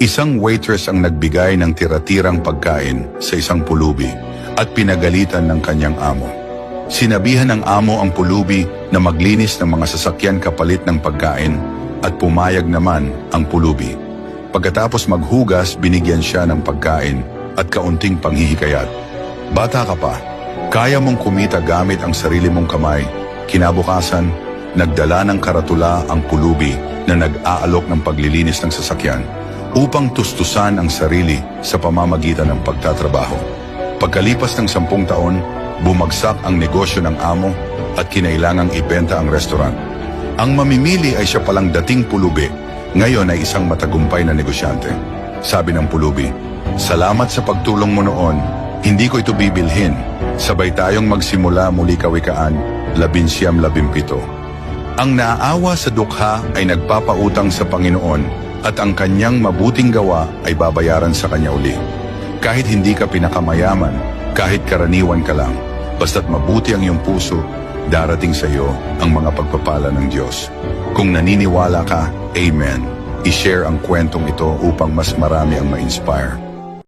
Isang waitress ang nagbigay ng tira-tirang pagkain sa isang pulubi at pinagalitan ng kanyang amo. Sinabihan ng amo ang pulubi na maglinis ng mga sasakyan kapalit ng pagkain at pumayag naman ang pulubi. Pagkatapos maghugas, binigyan siya ng pagkain at kaunting panghihikayat. Bata ka pa, kaya mong kumita gamit ang sarili mong kamay. Kinabukasan, nagdala ng karatula ang pulubi na nag-aalok ng paglilinis ng sasakyan upang tustusan ang sarili sa pamamagitan ng pagtatrabaho. Pagkalipas ng 10 taon, bumagsak ang negosyo ng amo at kinailangang ibenta ang restaurant. Ang mamimili ay siya palang dating pulubi, ngayon ay isang matagumpay na negosyante. Sabi ng pulubi, "Salamat sa pagtulong mo noon, hindi ko ito bibilhin. Sabay tayong magsimula muli." Kawikaan 11:17. Ang naaawa sa dukha ay nagpapautang sa Panginoon at ang kanyang mabuting gawa ay babayaran sa kanya uli. Kahit hindi ka pinakamayaman, kahit karaniwan ka lang, basta't mabuti ang iyong puso, darating sa iyo ang mga pagpapala ng Diyos. Kung naniniwala ka, Amen. I-share ang kwentong ito upang mas marami ang ma-inspire.